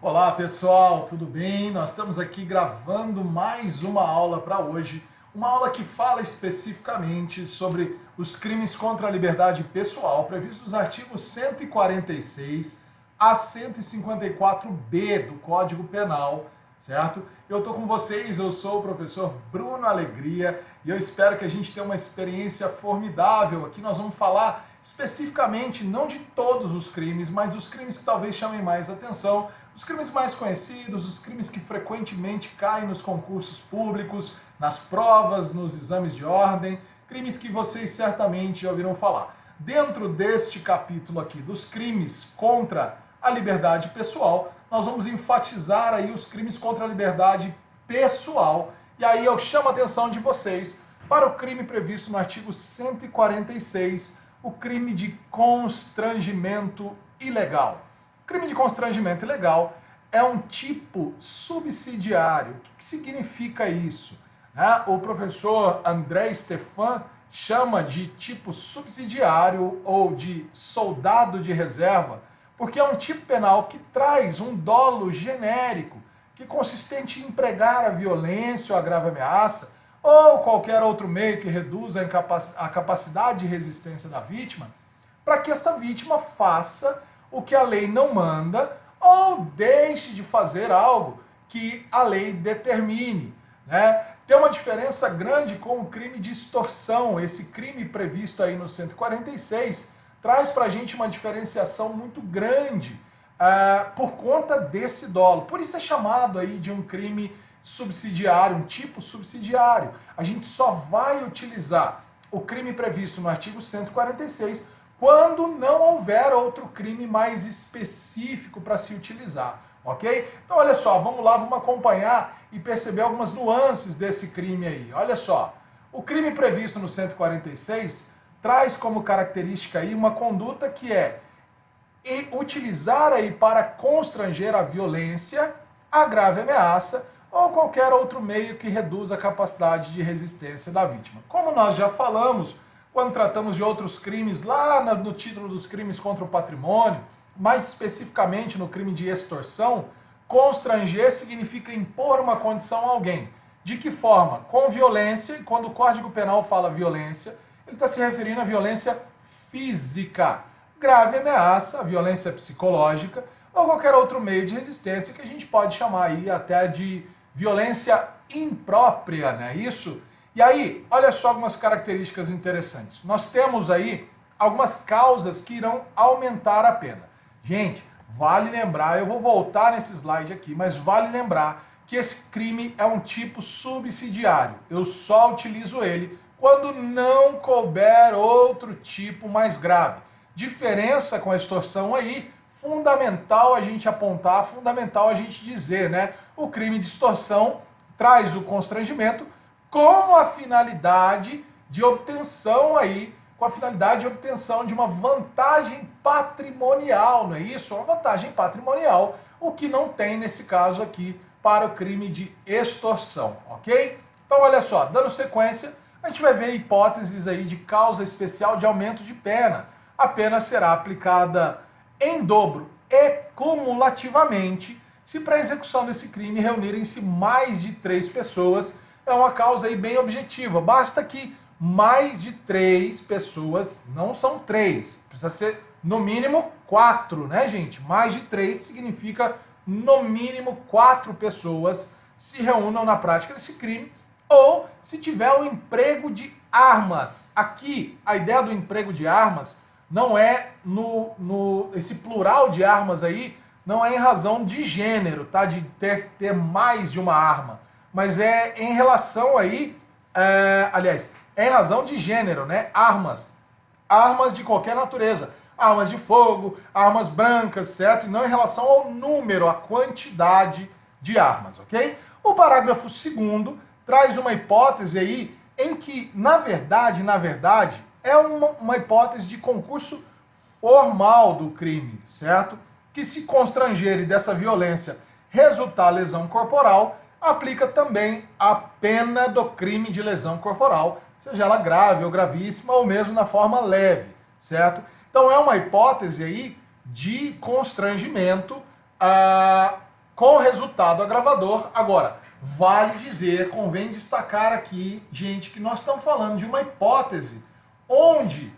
Olá pessoal, tudo bem? Nós estamos aqui gravando mais uma aula para hoje, uma aula que fala especificamente sobre os crimes contra a liberdade pessoal previstos nos artigos 146 a 154b do Código Penal, certo? Eu estou com vocês, eu sou o professor Bruno Alegria e eu espero que a gente tenha uma experiência formidável. Aqui nós vamos falar especificamente não de todos os crimes, mas dos crimes que talvez chamem mais atenção, os crimes mais conhecidos, os crimes que frequentemente caem nos concursos públicos, nas provas, nos exames de ordem, crimes que vocês certamente já ouviram falar. Dentro deste capítulo aqui dos crimes contra a liberdade pessoal, nós vamos enfatizar aí os crimes contra a liberdade pessoal. E aí eu chamo a atenção de vocês para o crime previsto no artigo 146, o crime de constrangimento ilegal. O crime de constrangimento ilegal é um tipo subsidiário. O que significa isso? O professor André Stefan chama de tipo subsidiário ou de soldado de reserva, porque é um tipo penal que traz um dolo genérico, que consistente em empregar a violência ou a grave ameaça, ou qualquer outro meio que reduza a capacidade de resistência da vítima, para que essa vítima faça o que a lei não manda ou deixe de fazer algo que a lei determine. Tem uma diferença grande com o crime de extorsão. Esse crime previsto aí no 146 traz para a gente uma diferenciação muito grande por conta desse dolo. Por isso é chamado aí de um crime subsidiário, um tipo subsidiário. A gente só vai utilizar o crime previsto no artigo 146 quando não houver outro crime mais específico para se utilizar, ok? Então olha só, vamos lá, vamos acompanhar e perceber algumas nuances desse crime aí. Olha só, o crime previsto no 146 traz como característica aí uma conduta que é utilizar aí para constranger a violência, a grave ameaça ou qualquer outro meio que reduza a capacidade de resistência da vítima. Como nós já falamos, quando tratamos de outros crimes, lá no título dos crimes contra o patrimônio, mais especificamente no crime de extorsão, constranger significa impor uma condição a alguém. De que forma? Com violência, e quando o Código Penal fala violência, ele está se referindo à violência física, grave ameaça, a violência psicológica, ou qualquer outro meio de resistência que a gente pode chamar aí até de violência imprópria, né? Isso. E aí, olha só algumas características interessantes. Nós temos aí algumas causas que irão aumentar a pena. Gente, vale lembrar, eu vou voltar nesse slide aqui, mas vale lembrar que esse crime é um tipo subsidiário. Eu só utilizo ele quando não couber outro tipo mais grave. Diferença com a extorsão aí, fundamental a gente apontar, fundamental a gente dizer, né? O crime de extorsão traz o constrangimento com a finalidade de obtenção aí, com a finalidade de obtenção de uma vantagem patrimonial, não é isso? Uma vantagem patrimonial, o que não tem nesse caso aqui para o crime de extorsão, ok? Então olha só, dando sequência, a gente vai ver hipóteses aí de causa especial de aumento de pena. A pena será aplicada em dobro e cumulativamente se para a execução desse crime reunirem-se mais de 3 pessoas. É uma causa aí bem objetiva. Basta que mais de 3 pessoas, não são 3, precisa ser no mínimo 4, né, gente? Mais de 3 significa no mínimo 4 pessoas se reúnam na prática desse crime, ou se tiver o emprego de armas. Aqui, a ideia do emprego de armas não é esse plural de armas aí, não é em razão de gênero, tá? De ter mais de uma arma. Mas é em relação aí, aliás, é em razão de gênero, né? Armas. Armas de qualquer natureza. Armas de fogo, armas brancas, certo? E não em relação ao número, à quantidade de armas, ok? O parágrafo 2º traz uma hipótese aí em que, na verdade, é uma hipótese de concurso formal do crime, certo? Que se constranger e dessa violência resultar lesão corporal, aplica também a pena do crime de lesão corporal, seja ela grave ou gravíssima, ou mesmo na forma leve, certo? Então é uma hipótese aí de constrangimento com resultado agravador. Agora, vale dizer, convém destacar aqui, gente, que nós estamos falando de uma hipótese onde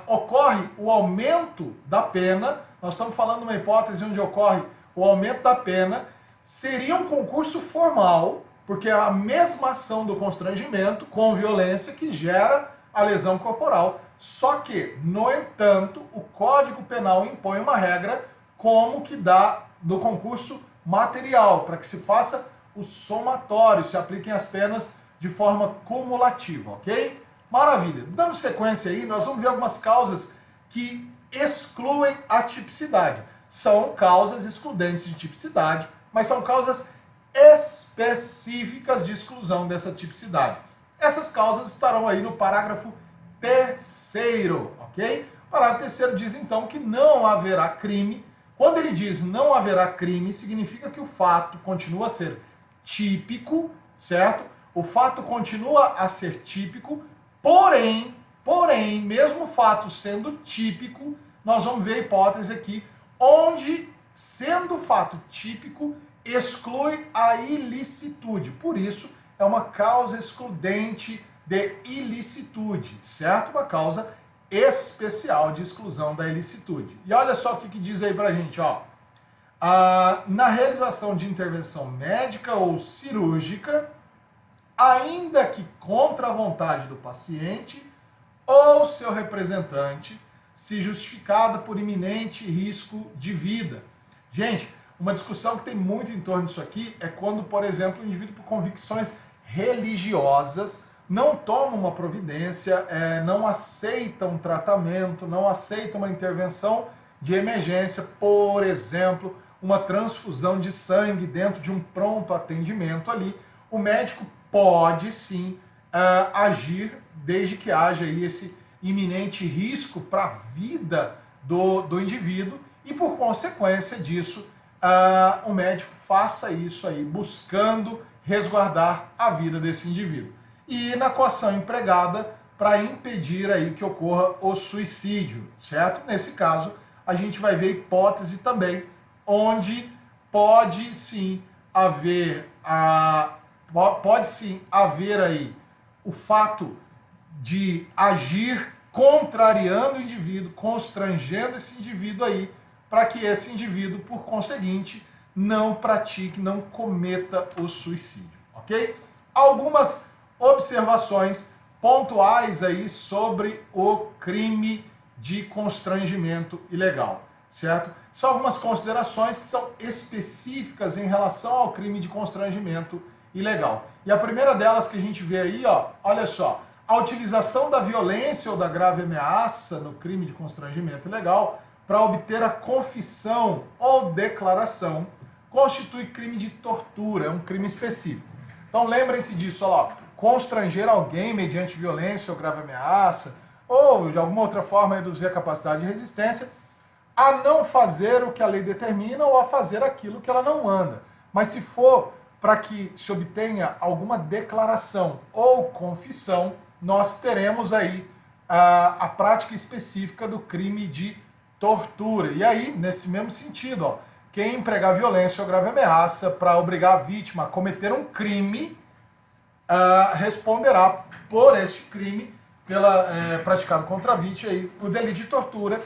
ocorre o aumento da pena. Nós estamos falando de uma hipótese onde ocorre o aumento da pena. Seria um concurso formal, porque é a mesma ação do constrangimento com violência que gera a lesão corporal. Só que, no entanto, o Código Penal impõe uma regra como que dá do concurso material, para que se faça o somatório, se apliquem as penas de forma cumulativa, ok? Maravilha. Dando sequência aí, nós vamos ver algumas causas que excluem a tipicidade. São causas excludentes de tipicidade, mas são causas específicas de exclusão dessa tipicidade. Essas causas estarão aí no parágrafo 3º, ok? O parágrafo 3º diz então que não haverá crime. Quando ele diz não haverá crime, significa que o fato continua a ser típico, certo? O fato continua a ser típico, porém, mesmo o fato sendo típico, nós vamos ver a hipótese aqui, onde, sendo o fato típico, exclui a ilicitude. Por isso, é uma causa excludente de ilicitude, certo? Uma causa especial de exclusão da ilicitude. E olha só o que diz aí pra gente, ó. Na realização de intervenção médica ou cirúrgica, ainda que contra a vontade do paciente ou seu representante, se justificada por iminente risco de vida. Gente, uma discussão que tem muito em torno disso aqui é quando, por exemplo, o indivíduo por convicções religiosas não toma uma providência, não aceita um tratamento, não aceita uma intervenção de emergência, por exemplo, uma transfusão de sangue dentro de um pronto atendimento ali. O médico pode sim agir desde que haja aí esse iminente risco para a vida do indivíduo e, por consequência disso, o médico faça isso aí, buscando resguardar a vida desse indivíduo. E na coação empregada para impedir aí que ocorra o suicídio, certo? Nesse caso, a gente vai ver hipótese também onde pode sim haver aí o fato de agir contrariando o indivíduo, constrangendo esse indivíduo aí, para que esse indivíduo, por conseguinte, não pratique, não cometa o suicídio, ok? Algumas observações pontuais aí sobre o crime de constrangimento ilegal, certo? São algumas considerações que são específicas em relação ao crime de constrangimento ilegal. E a primeira delas que a gente vê aí, ó, olha só, a utilização da violência ou da grave ameaça no crime de constrangimento ilegal para obter a confissão ou declaração constitui crime de tortura, é um crime específico. Então lembrem-se disso, ó, constranger alguém mediante violência ou grave ameaça, ou de alguma outra forma reduzir a capacidade de resistência, a não fazer o que a lei determina ou a fazer aquilo que ela não manda. Mas se for para que se obtenha alguma declaração ou confissão, nós teremos aí a prática específica do crime de tortura. E aí, nesse mesmo sentido, ó, quem empregar violência ou grave ameaça para obrigar a vítima a cometer um crime, responderá por este crime praticado contra a vítima, aí, o delito de tortura,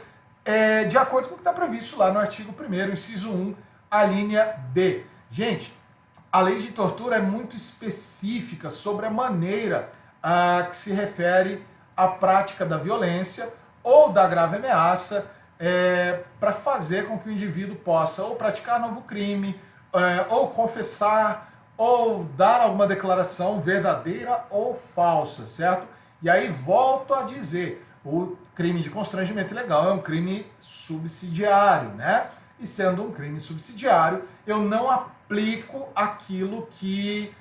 de acordo com o que está previsto lá no artigo 1º, inciso 1, a linha B. Gente, a lei de tortura é muito específica sobre a maneira que se refere à prática da violência ou da grave ameaça para fazer com que o indivíduo possa ou praticar novo crime, ou confessar, ou dar alguma declaração verdadeira ou falsa, certo? E aí volto a dizer, o crime de constrangimento ilegal é um crime subsidiário, né? E sendo um crime subsidiário, eu não aplico aquilo que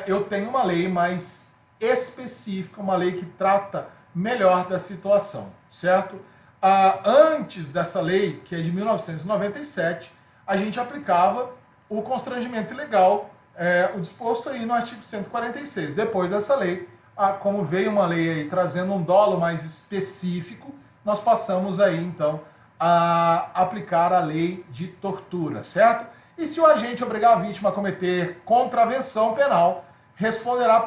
eu tenho uma lei mais específica, uma lei que trata melhor da situação, certo? Antes dessa lei, que é de 1997, a gente aplicava o constrangimento ilegal, o disposto aí no artigo 146. Depois dessa lei, como veio uma lei aí trazendo um dolo mais específico, nós passamos aí então a aplicar a lei de tortura, certo? E se o agente obrigar a vítima a cometer contravenção penal, responderá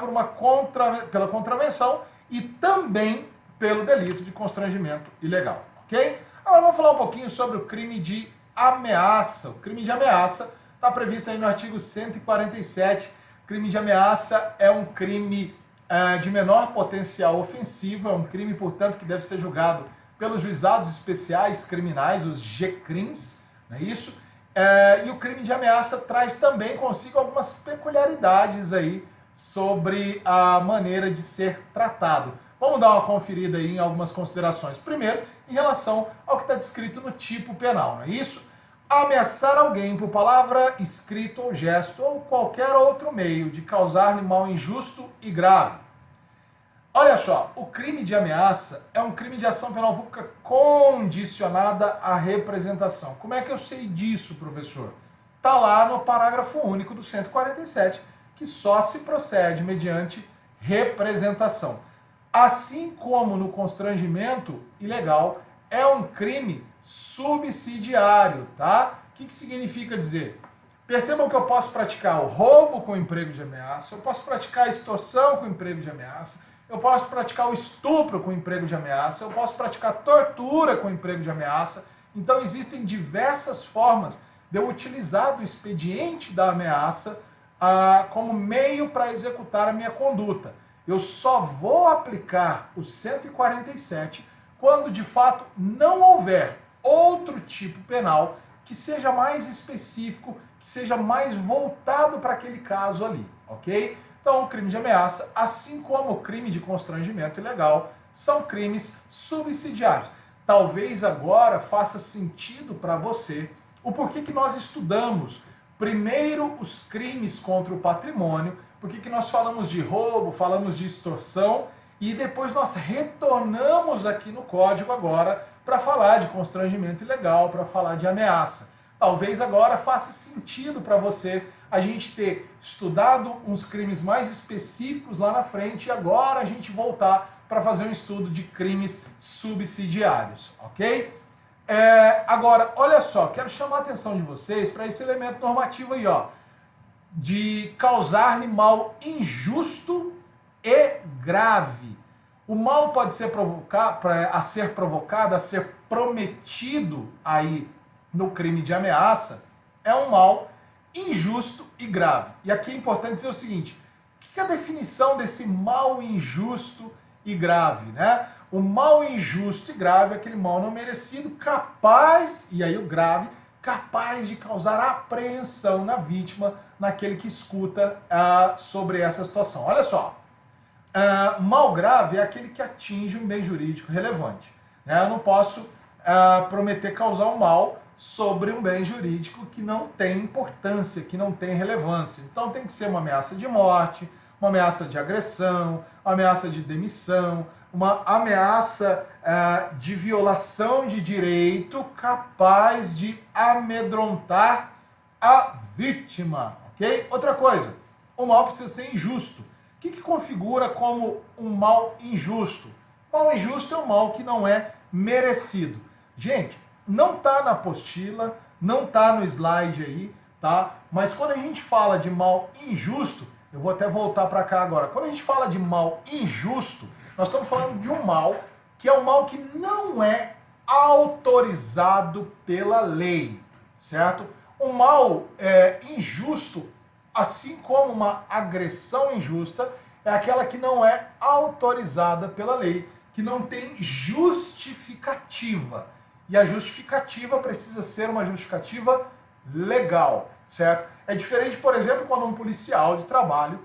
pela contravenção e também pelo delito de constrangimento ilegal, ok? Agora vamos falar um pouquinho sobre o crime de ameaça. O crime de ameaça está previsto aí no artigo 147. Crime de ameaça é um crime de menor potencial ofensivo, é um crime, portanto, que deve ser julgado pelos juizados especiais criminais, os GCRIMs, não é isso? E o crime de ameaça traz também consigo algumas peculiaridades aí sobre a maneira de ser tratado. Vamos dar uma conferida aí em algumas considerações. Primeiro, em relação ao que está descrito no tipo penal, não é isso? Ameaçar alguém por palavra, escrito ou gesto ou qualquer outro meio de causar-lhe mal injusto e grave. Olha só, o crime de ameaça é um crime de ação penal pública condicionada à representação. Como é que eu sei disso, professor? Está lá no parágrafo único do 147, que só se procede mediante representação. Assim como no constrangimento ilegal, é um crime subsidiário, tá? O que significa dizer? Percebam que eu posso praticar o roubo com emprego de ameaça, eu posso praticar a extorsão com emprego de ameaça, eu posso praticar o estupro com emprego de ameaça, eu posso praticar tortura com emprego de ameaça. Então existem diversas formas de eu utilizar do expediente da ameaça como meio para executar a minha conduta. Eu só vou aplicar o 147 quando de fato não houver outro tipo penal que seja mais específico, que seja mais voltado para aquele caso ali, ok? Então, o crime de ameaça, assim como o crime de constrangimento ilegal, são crimes subsidiários. Talvez agora faça sentido para você o porquê que nós estudamos primeiro os crimes contra o patrimônio, porquê que nós falamos de roubo, falamos de extorsão, e depois nós retornamos aqui no código agora para falar de constrangimento ilegal, para falar de ameaça. Talvez agora faça sentido para você a gente ter estudado uns crimes mais específicos lá na frente e agora a gente voltar para fazer um estudo de crimes subsidiários, ok? Agora, olha só, quero chamar a atenção de vocês para esse elemento normativo aí, ó, de causar-lhe mal injusto e grave. O mal pode ser a ser provocado, a ser prometido aí no crime de ameaça, é um mal injusto e grave. E aqui é importante dizer o seguinte, o que é a definição desse mal injusto e grave, né? O mal injusto e grave é aquele mal não merecido, capaz, e aí o grave, capaz de causar apreensão na vítima, naquele que escuta sobre essa situação. Olha só, mal grave é aquele que atinge um bem jurídico relevante, né? Eu não posso prometer causar um mal sobre um bem jurídico que não tem importância, que não tem relevância. Então tem que ser uma ameaça de morte, uma ameaça de agressão, uma ameaça de demissão, uma ameaça de violação de direito capaz de amedrontar a vítima, ok? Outra coisa, o mal precisa ser injusto. O que configura como um mal injusto? Mal injusto é um mal que não é merecido. Gente, não está na apostila, não está no slide aí, tá? Mas quando a gente fala de mal injusto, eu vou até voltar para cá agora. Quando a gente fala de mal injusto, nós estamos falando de um mal que é um mal que não é autorizado pela lei, certo? Um mal injusto, assim como uma agressão injusta, é aquela que não é autorizada pela lei, que não tem justificativa. E a justificativa precisa ser uma justificativa legal, certo? É diferente, por exemplo, quando um policial de trabalho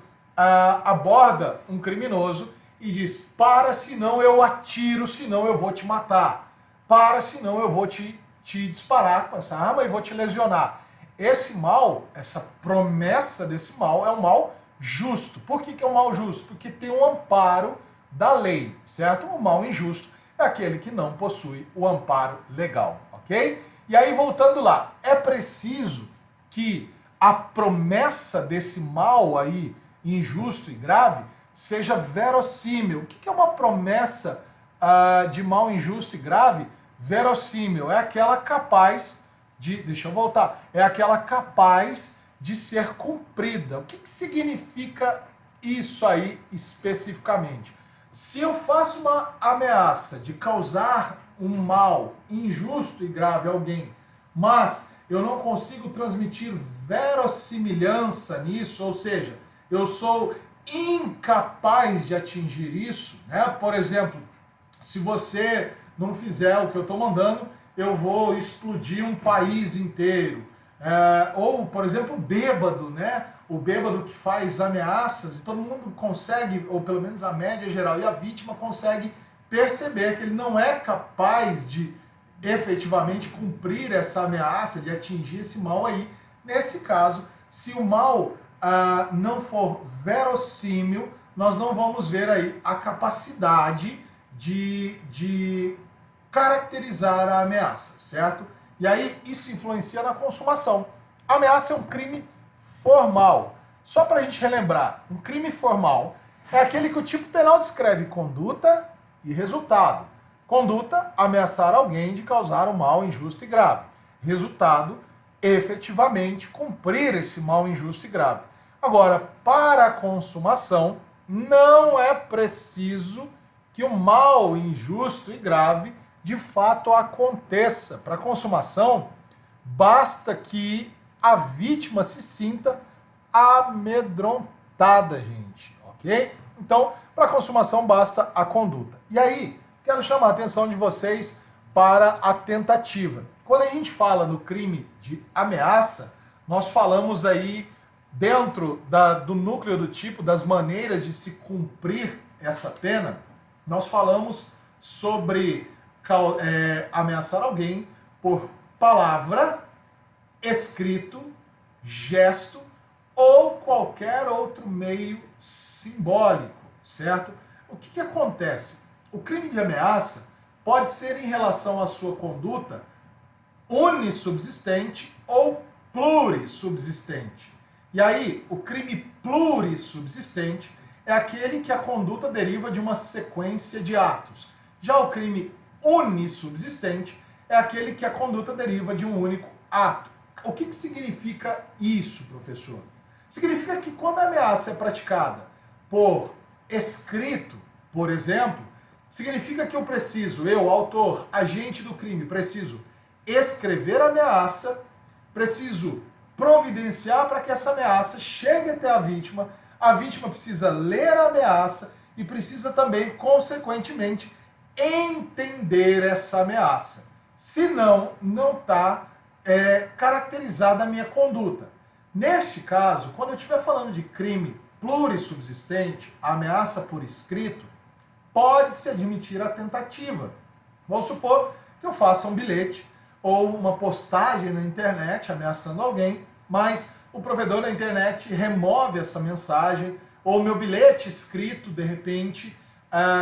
aborda um criminoso e diz: para, senão eu atiro, senão eu vou te matar. Para, senão eu vou te disparar com essa arma e vou te lesionar. Esse mal, essa promessa desse mal é um mal justo. Por que é um mal justo? Porque tem um amparo da lei, certo? O mal injusto é aquele que não possui o amparo legal, ok? E aí, voltando lá, é preciso que a promessa desse mal aí, injusto e grave, seja verossímil. O que é uma promessa de mal injusto e grave? Verossímil é aquela capaz deixa eu voltar, é aquela capaz de ser cumprida. O que significa isso aí especificamente? Se eu faço uma ameaça de causar um mal injusto e grave a alguém, mas eu não consigo transmitir verossimilhança nisso, ou seja, eu sou incapaz de atingir isso, né? Por exemplo, se você não fizer o que eu estou mandando, eu vou explodir um país inteiro. Ou, por exemplo, bêbado, né? O bêbado que faz ameaças e todo mundo consegue, ou pelo menos a média geral, e a vítima consegue perceber que ele não é capaz de efetivamente cumprir essa ameaça, de atingir esse mal aí. Nesse caso, se o mal não for verossímil, nós não vamos ver aí a capacidade de caracterizar a ameaça, certo? E aí isso influencia na consumação. A ameaça é um crime formal. Só para a gente relembrar, um crime formal é aquele que o tipo penal descreve conduta e resultado. Conduta, ameaçar alguém de causar um mal injusto e grave. Resultado, efetivamente cumprir esse mal injusto e grave. Agora, para a consumação, não é preciso que o mal injusto e grave de fato aconteça. Para a consumação, basta que a vítima se sinta amedrontada, gente, ok? Então, para a consumação basta a conduta. E aí, quero chamar a atenção de vocês para a tentativa. Quando a gente fala no crime de ameaça, nós falamos aí dentro do núcleo do tipo, das maneiras de se cumprir essa pena, nós falamos sobre ameaçar alguém por palavra, escrito, gesto ou qualquer outro meio simbólico, certo? O que acontece? O crime de ameaça pode ser em relação à sua conduta unissubsistente ou plurissubsistente. E aí, o crime plurissubsistente é aquele que a conduta deriva de uma sequência de atos. Já o crime unissubsistente é aquele que a conduta deriva de um único ato. O que significa isso, professor? Significa que quando a ameaça é praticada por escrito, por exemplo, significa que eu, autor, agente do crime, preciso escrever a ameaça, preciso providenciar para que essa ameaça chegue até a vítima precisa ler a ameaça e precisa também, consequentemente, entender essa ameaça. Senão, não está caracterizada a minha conduta. Neste caso, quando eu estiver falando de crime plurissubsistente, a ameaça por escrito, pode-se admitir a tentativa. Vamos supor que eu faça um bilhete ou uma postagem na internet ameaçando alguém, mas o provedor da internet remove essa mensagem, ou meu bilhete escrito, de repente,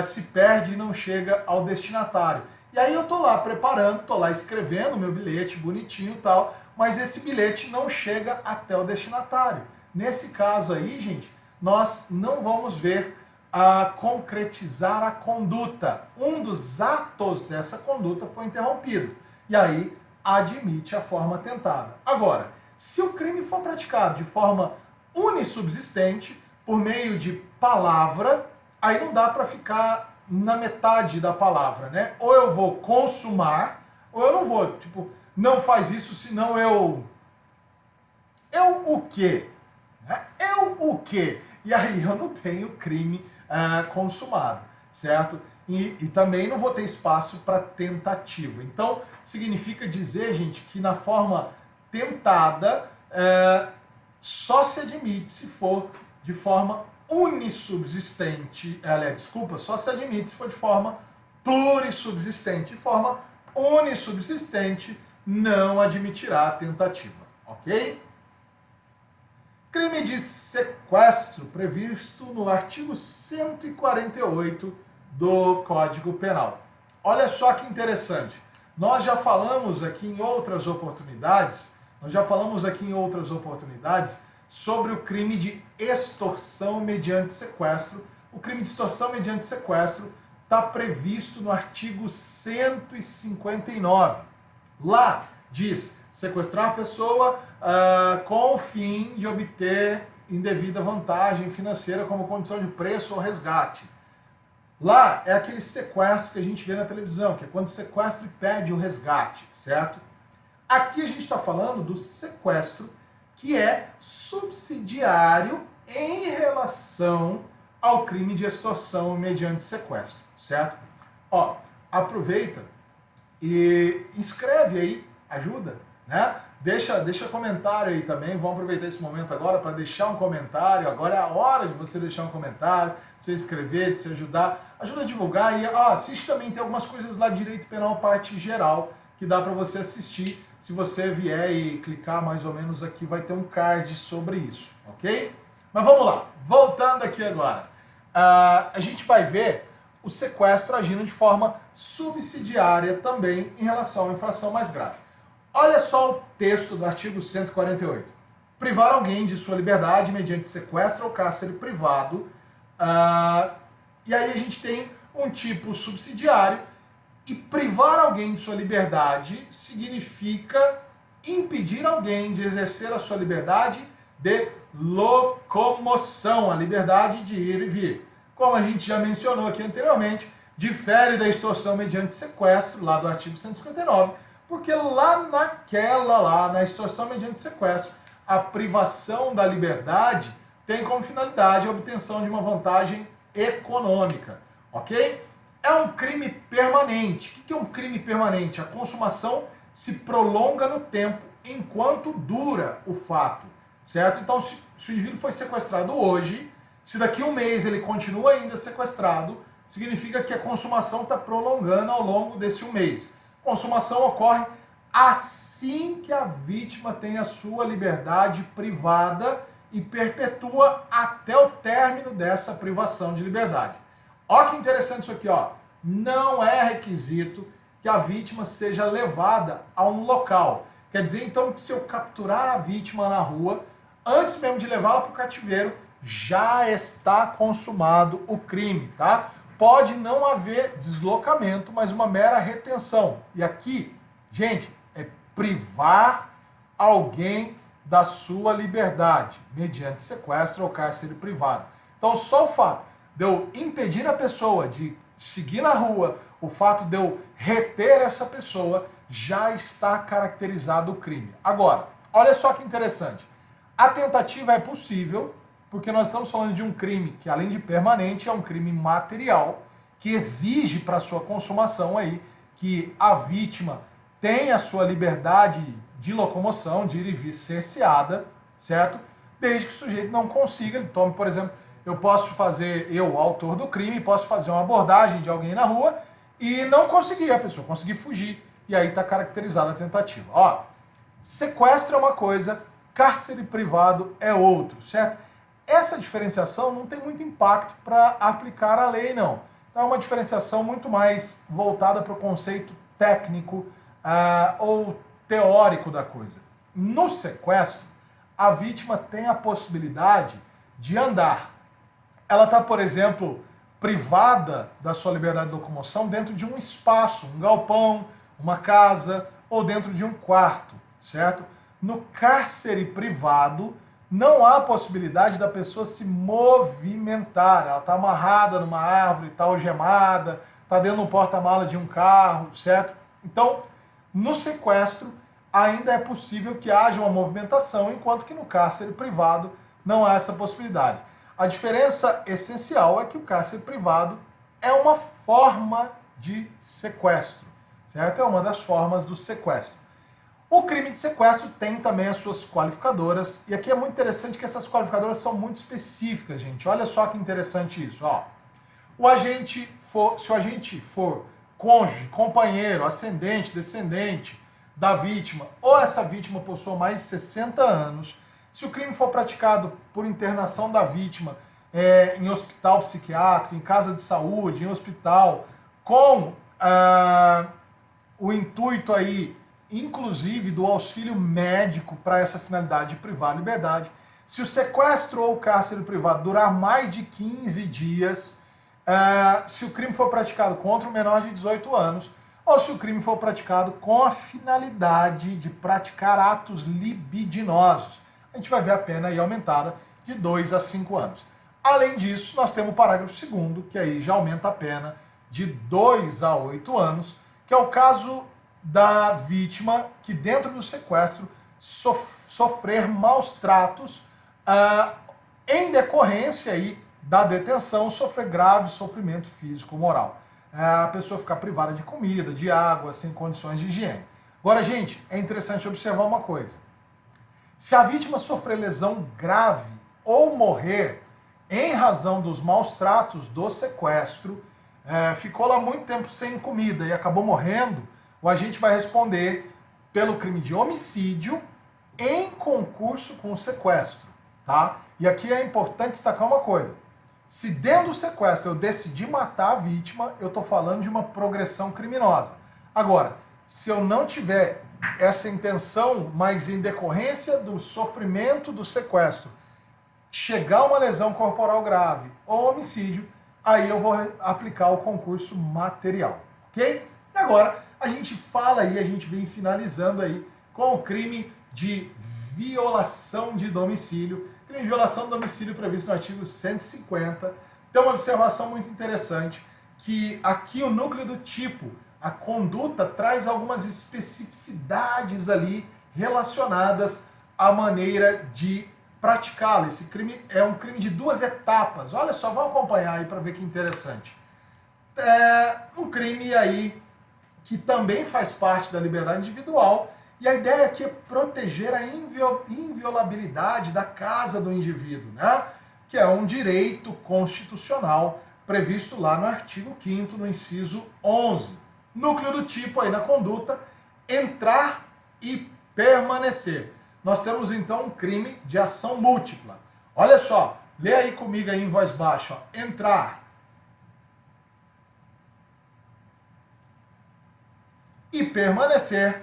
se perde e não chega ao destinatário. E aí eu estou lá preparando, estou lá escrevendo o meu bilhete bonitinho e tal, mas esse bilhete não chega até o destinatário. Nesse caso aí, gente, nós não vamos ver concretizar a conduta. Um dos atos dessa conduta foi interrompido. E aí admite a forma tentada. Agora, se o crime for praticado de forma unissubsistente, por meio de palavra, aí não dá para ficar na metade da palavra, né? Ou eu vou consumar, ou eu não vou. Tipo, não faz isso, senão eu o quê? Eu o quê? E aí eu não tenho crime consumado, certo? E também não vou ter espaço para tentativa. Então, significa dizer, gente, que na forma tentada só se admite se for de forma unissubsistente. Só se admite se for de forma plurissubsistente. De forma unissubsistente, não admitirá a tentativa. Ok? Crime de sequestro previsto no artigo 148 do Código Penal. Olha só que interessante. Nós já falamos aqui em outras oportunidades, sobre o crime de extorsão mediante sequestro. O crime de extorsão mediante sequestro está previsto no artigo 159. Lá diz: sequestrar a pessoa com o fim de obter indevida vantagem financeira como condição de preço ou resgate. Lá é aquele sequestro que a gente vê na televisão, que é quando sequestra e pede o resgate, certo? Aqui a gente está falando do sequestro que é subsidiário em relação ao crime de extorsão mediante sequestro, certo? Ó, aproveita e inscreve aí, ajuda, né? Deixa comentário aí também, vamos aproveitar esse momento agora para deixar um comentário, agora é a hora de você deixar um comentário, de você escrever, de você ajudar, ajuda a divulgar e assiste também, tem algumas coisas lá, Direito Penal, parte geral, que dá para você assistir, se você vier e clicar mais ou menos aqui, vai ter um card sobre isso, ok? Mas vamos lá, voltando aqui agora, a gente vai ver o sequestro agindo de forma subsidiária também em relação à infração mais grave. Olha só o texto do artigo 148. Privar alguém de sua liberdade mediante sequestro ou cárcere privado. E aí a gente tem um tipo subsidiário. E privar alguém de sua liberdade significa impedir alguém de exercer a sua liberdade de locomoção, a liberdade de ir e vir. Como a gente já mencionou aqui anteriormente, difere da extorsão mediante sequestro, lá do artigo 159, porque na extorsão mediante sequestro, a privação da liberdade tem como finalidade a obtenção de uma vantagem econômica, ok? É um crime permanente. O que é um crime permanente? A consumação se prolonga no tempo enquanto dura o fato, certo? Então, se o indivíduo foi sequestrado hoje, se daqui a um mês ele continua ainda sequestrado, significa que a consumação está prolongando ao longo desse um mês. Consumação ocorre assim que a vítima tem a sua liberdade privada e perpetua até o término dessa privação de liberdade. Olha que interessante isso aqui, ó. Não é requisito que a vítima seja levada a um local. Quer dizer, então, que se eu capturar a vítima na rua, antes mesmo de levá-la para o cativeiro, já está consumado o crime, tá? Pode não haver deslocamento, mas uma mera retenção. E aqui, gente, é privar alguém da sua liberdade, mediante sequestro ou cárcere privado. Então, só o fato de eu impedir a pessoa de seguir na rua, o fato de eu reter essa pessoa, já está caracterizado o crime. Agora, olha só que interessante. A tentativa é possível, porque nós estamos falando de um crime que, além de permanente, é um crime material, que exige para sua consumação aí que a vítima tenha a sua liberdade de locomoção, de ir e vir cerceada, certo? Desde que o sujeito não consiga, ele tome, por exemplo, eu, autor do crime, posso fazer uma abordagem de alguém na rua e não conseguir, a pessoa conseguir fugir, e aí está caracterizada a tentativa. Ó, sequestro é uma coisa, cárcere privado é outro, certo? Essa diferenciação não tem muito impacto para aplicar a lei, não. Então é uma diferenciação muito mais voltada para o conceito técnico ou teórico da coisa. No sequestro, a vítima tem a possibilidade de andar. Ela está, por exemplo, privada da sua liberdade de locomoção dentro de um espaço, um galpão, uma casa ou dentro de um quarto, certo? No cárcere privado, não há possibilidade da pessoa se movimentar. Ela está amarrada numa árvore, está algemada, está dentro do porta-mala de um carro, certo? Então, no sequestro, ainda é possível que haja uma movimentação, enquanto que no cárcere privado não há essa possibilidade. A diferença essencial é que o cárcere privado é uma forma de sequestro, certo? É uma das formas do sequestro. O crime de sequestro tem também as suas qualificadoras, e aqui é muito interessante que essas qualificadoras são muito específicas, gente. Olha só que interessante isso, ó. Se o agente for cônjuge, companheiro, ascendente, descendente da vítima, ou essa vítima possua mais de 60 anos, se o crime for praticado por internação da vítima em hospital psiquiátrico, em casa de saúde, em hospital, com o intuito aí, inclusive, do auxílio médico para essa finalidade de privar a liberdade, se o sequestro ou o cárcere privado durar mais de 15 dias, se o crime for praticado contra um menor de 18 anos, ou se o crime for praticado com a finalidade de praticar atos libidinosos. A gente vai ver a pena aí aumentada de 2 a 5 anos. Além disso, nós temos o parágrafo 2º, que aí já aumenta a pena de 2 a 8 anos, que é o caso da vítima que dentro do sequestro sofrer maus tratos em decorrência aí da detenção, sofrer grave sofrimento físico ou moral. A pessoa ficar privada de comida, de água, sem condições de higiene. Agora, gente, é interessante observar uma coisa. Se a vítima sofrer lesão grave ou morrer em razão dos maus tratos do sequestro, ficou lá muito tempo sem comida e acabou morrendo, o agente vai responder pelo crime de homicídio em concurso com o sequestro, tá? E aqui é importante destacar uma coisa. Se dentro do sequestro eu decidir matar a vítima, eu estou falando de uma progressão criminosa. Agora, se eu não tiver essa intenção, mas em decorrência do sofrimento do sequestro, chegar a uma lesão corporal grave ou homicídio, aí eu vou aplicar o concurso material, ok? E agora a gente fala aí, a gente vem finalizando aí com o crime de violação de domicílio. Crime de violação de domicílio previsto no artigo 150. Tem uma observação muito interessante, que aqui o núcleo do tipo, a conduta, traz algumas especificidades ali relacionadas à maneira de praticá-lo. Esse crime é um crime de 2 etapas. Olha só, vamos acompanhar aí para ver que interessante. É um crime aí que também faz parte da liberdade individual, e a ideia aqui é proteger a inviolabilidade da casa do indivíduo, né? Que é um direito constitucional previsto lá no artigo 5º, no inciso 11. Núcleo do tipo aí na conduta, entrar e permanecer. Nós temos então um crime de ação múltipla. Olha só, lê aí comigo aí em voz baixa, ó. Entrar e permanecer.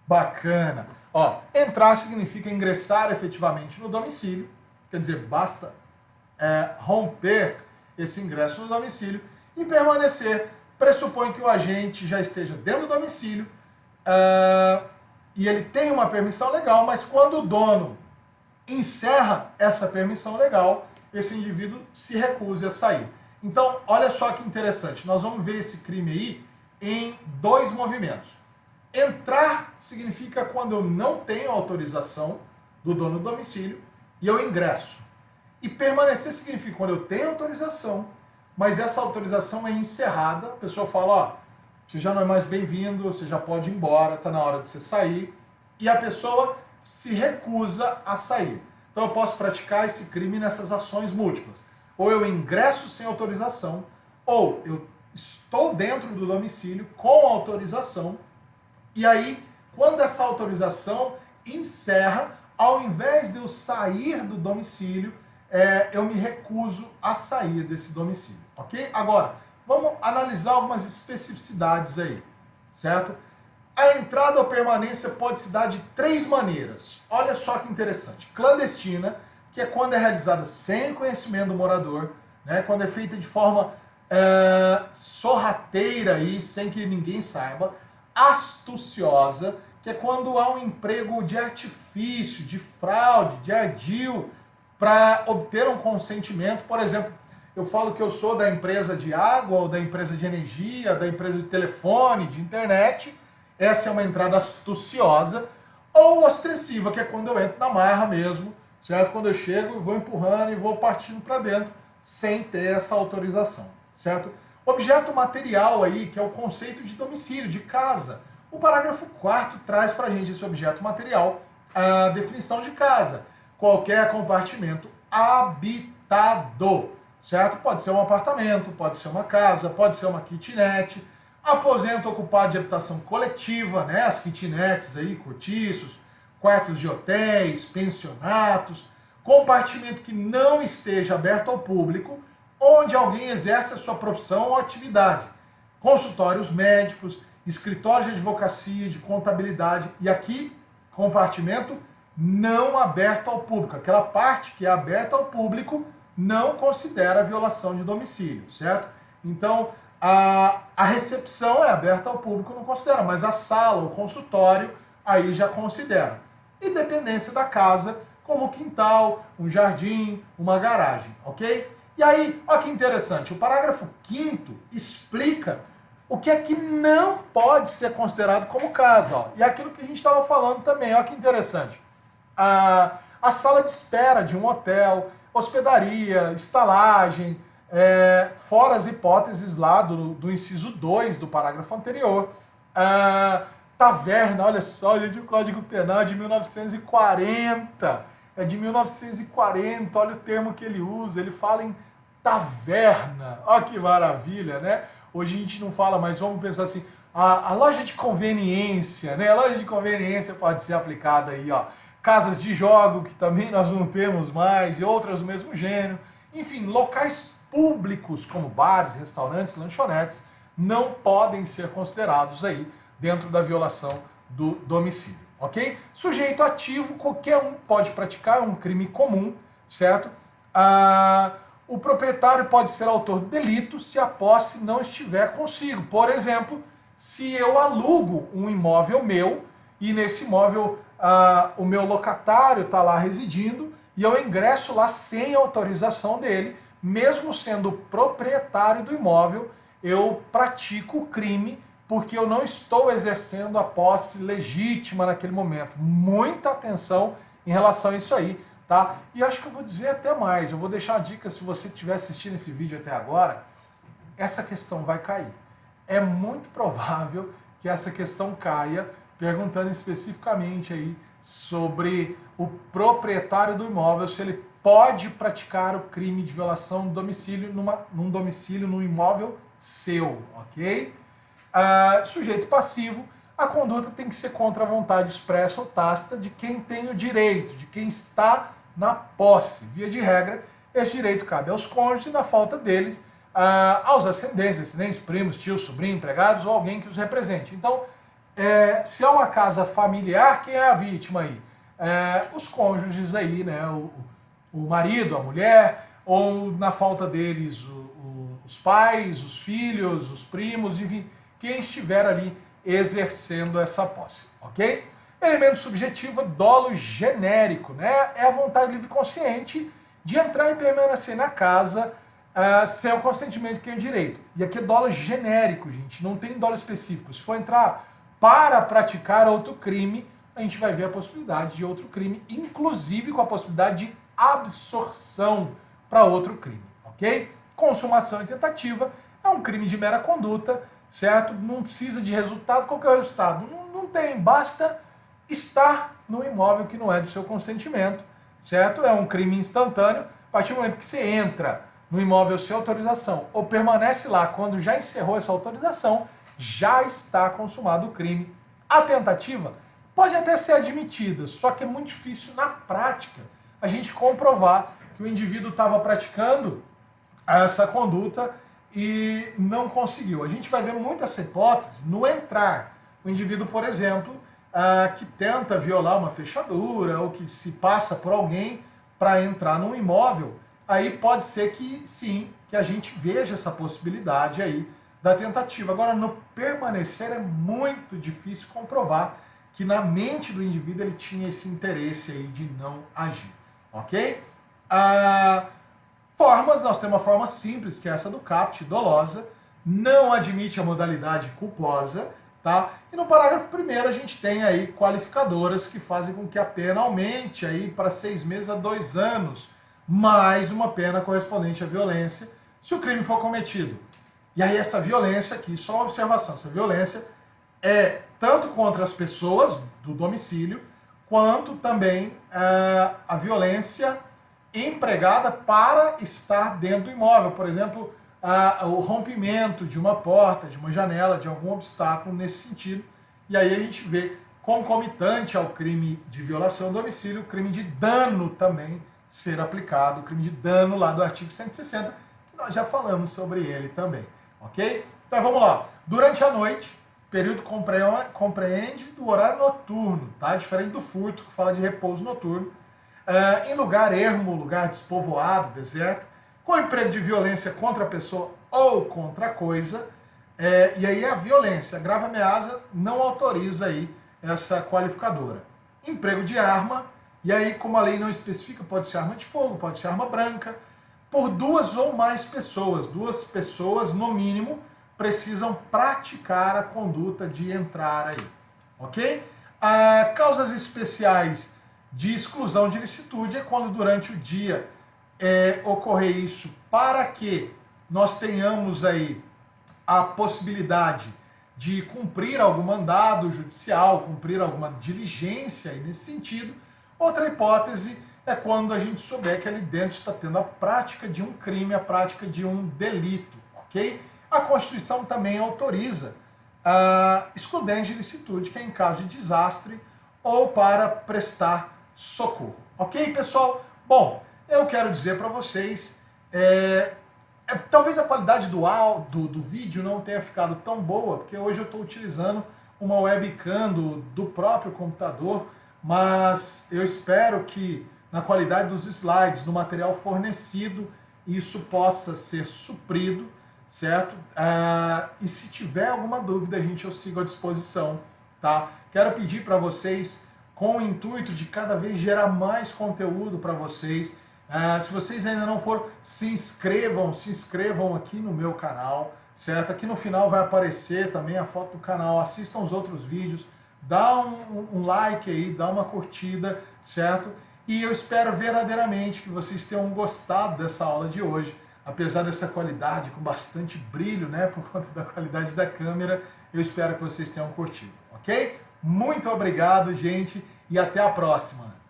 Bacana. Ó, entrar significa ingressar efetivamente no domicílio, quer dizer, basta romper esse ingresso no domicílio, e permanecer pressupõe que o agente já esteja dentro do domicílio e ele tem uma permissão legal, mas quando o dono encerra essa permissão legal, esse indivíduo se recusa a sair. Então, olha só que interessante, nós vamos ver esse crime aí em 2 movimentos. Entrar significa quando eu não tenho autorização do dono do domicílio e eu ingresso. E permanecer significa quando eu tenho autorização, mas essa autorização é encerrada, a pessoa fala, ó, você já não é mais bem-vindo, você já pode ir embora, está na hora de você sair, e a pessoa se recusa a sair. Então eu posso praticar esse crime nessas ações múltiplas. Ou eu ingresso sem autorização, ou eu estou dentro do domicílio com autorização, e aí, quando essa autorização encerra, ao invés de eu sair do domicílio, eu me recuso a sair desse domicílio, ok? Agora, vamos analisar algumas especificidades aí, certo? A entrada ou permanência pode se dar de 3 maneiras. Olha só que interessante. Clandestina, que é quando é realizada sem conhecimento do morador, né? Quando é feita de forma sorrateira e sem que ninguém saiba. Astuciosa, que é quando há um emprego de artifício, de fraude, de ardil, para obter um consentimento. Por exemplo, eu falo que eu sou da empresa de água, ou da empresa de energia, da empresa de telefone, de internet. Essa é uma entrada astuciosa. Ou ostensiva, que é quando eu entro na marra mesmo, certo? Quando eu chego, vou empurrando e vou partindo para dentro, sem ter essa autorização, certo? Objeto material aí, que é o conceito de domicílio, de casa. O parágrafo 4º traz para a gente esse objeto material, a definição de casa. Qualquer compartimento habitado, certo? Pode ser um apartamento, pode ser uma casa, pode ser uma kitnet, aposento ocupado de habitação coletiva, né? As kitnets aí, cortiços, quartos de hotéis, pensionatos, compartimento que não esteja aberto ao público, onde alguém exerce a sua profissão ou atividade. Consultórios médicos, escritórios de advocacia, de contabilidade, e aqui, compartimento não aberto ao público. Aquela parte que é aberta ao público não considera violação de domicílio, certo? Então, A recepção é aberta ao público, não considera, mas a sala, o consultório, aí já considera. E dependência da casa, como quintal, um jardim, uma garagem, ok? E aí, olha que interessante, o parágrafo 5º explica o que é que não pode ser considerado como casa. Ó. E é aquilo que a gente estava falando também, olha que interessante. A sala de espera de um hotel, hospedaria, estalagem, fora as hipóteses lá do inciso 2 do parágrafo anterior. Taverna, olha só, gente, o Código Penal é de 1940. É de 1940, olha o termo que ele usa, ele fala em taverna. Olha que maravilha, né? Hoje a gente não fala, mas vamos pensar assim, a loja de conveniência, né? A loja de conveniência pode ser aplicada aí, ó. Casas de jogo, que também nós não temos mais, e outras do mesmo gênero. Enfim, locais públicos, como bares, restaurantes, lanchonetes, não podem ser considerados aí dentro da violação do domicílio, ok? Sujeito ativo, qualquer um pode praticar, é um crime comum, certo? O proprietário pode ser autor do delito se a posse não estiver consigo. Por exemplo, se eu alugo um imóvel meu e nesse imóvel o meu locatário está lá residindo e eu ingresso lá sem autorização dele, mesmo sendo proprietário do imóvel, eu pratico o crime porque eu não estou exercendo a posse legítima naquele momento. Muita atenção em relação a isso aí. Tá? E acho que eu vou dizer até mais, eu vou deixar a dica, se você estiver assistindo esse vídeo até agora, essa questão vai cair. É muito provável que essa questão caia, perguntando especificamente aí sobre o proprietário do imóvel, se ele pode praticar o crime de violação do domicílio num imóvel seu, ok? Sujeito passivo, a conduta tem que ser contra a vontade expressa ou tácita de quem tem o direito, de quem está na posse. Via de regra, esse direito cabe aos cônjuges e, na falta deles, aos descendentes, primos, tios, sobrinhos, empregados ou alguém que os represente. Então, se é uma casa familiar, quem é a vítima aí? Os cônjuges aí, né? O marido, a mulher, ou na falta deles, os pais, os filhos, os primos, enfim, quem estiver ali exercendo essa posse, ok? Elemento subjetivo, dolo genérico, né? É a vontade livre e consciente de entrar e permanecer na casa sem o consentimento de quem tem direito. E aqui é dolo genérico, gente, não tem dolo específico. Se for entrar para praticar outro crime, a gente vai ver a possibilidade de outro crime, inclusive com a possibilidade de absorção para outro crime, ok? Consumação e tentativa é um crime de mera conduta, certo? Não precisa de resultado. Qual que é o resultado? Não tem, basta estar no imóvel que não é do seu consentimento, certo? É um crime instantâneo. A partir do momento que você entra no imóvel sem autorização ou permanece lá quando já encerrou essa autorização, já está consumado o crime. A tentativa pode até ser admitida, só que é muito difícil na prática a gente comprovar que o indivíduo estava praticando essa conduta e não conseguiu. A gente vai ver muitas hipóteses no entrar. O indivíduo, por exemplo, que tenta violar uma fechadura ou que se passa por alguém para entrar num imóvel, aí pode ser que sim, que a gente veja essa possibilidade aí da tentativa. Agora, no permanecer é muito difícil comprovar que na mente do indivíduo ele tinha esse interesse aí de não agir, ok? Formas, nós temos uma forma simples, que é essa do caput, dolosa, não admite a modalidade culposa, tá? E no parágrafo 1º a gente tem aí qualificadoras que fazem com que a pena aumente aí para 6 meses a 2 anos, mais uma pena correspondente à violência, se o crime for cometido. E aí essa violência aqui, só uma observação, essa violência é tanto contra as pessoas do domicílio, quanto também a violência empregada para estar dentro do imóvel. Por exemplo, o rompimento de uma porta, de uma janela, de algum obstáculo nesse sentido. E aí a gente vê concomitante ao crime de violação do domicílio, o crime de dano também ser aplicado, o crime de dano lá do artigo 160, que nós já falamos sobre ele também, ok? Então vamos lá. Durante a noite, período compreende do horário noturno, tá? Diferente do furto, que fala de repouso noturno. Em lugar ermo, lugar despovoado, deserto, com emprego de violência contra a pessoa ou contra a coisa, E aí a violência, a grave ameaça não autoriza aí essa qualificadora. Emprego de arma, e aí como a lei não especifica, pode ser arma de fogo, pode ser arma branca, por duas ou mais pessoas. Duas pessoas, no mínimo, precisam praticar a conduta de entrar aí, ok? Causas especiais de exclusão de ilicitude é quando durante o dia ocorrer isso para que nós tenhamos aí a possibilidade de cumprir algum mandado judicial, cumprir alguma diligência aí nesse sentido. Outra hipótese é quando a gente souber que ali dentro está tendo a prática de um crime, a prática de um delito, ok? A Constituição também autoriza a excludente de ilicitude, que é em caso de desastre ou para prestar socorro. Ok, pessoal? Bom, eu quero dizer para vocês, talvez a qualidade do vídeo não tenha ficado tão boa, porque hoje eu estou utilizando uma webcam do próprio computador, mas eu espero que na qualidade dos slides, do material fornecido, isso possa ser suprido, certo? E se tiver alguma dúvida, gente, eu sigo à disposição, tá? Quero pedir para vocês, com o intuito de cada vez gerar mais conteúdo para vocês, se vocês ainda não foram, se inscrevam aqui no meu canal, certo? Aqui no final vai aparecer também a foto do canal, assistam os outros vídeos, dá um like aí, dá uma curtida, certo? E eu espero verdadeiramente que vocês tenham gostado dessa aula de hoje, apesar dessa qualidade com bastante brilho, né, por conta da qualidade da câmera, eu espero que vocês tenham curtido, ok? Muito obrigado, gente, e até a próxima!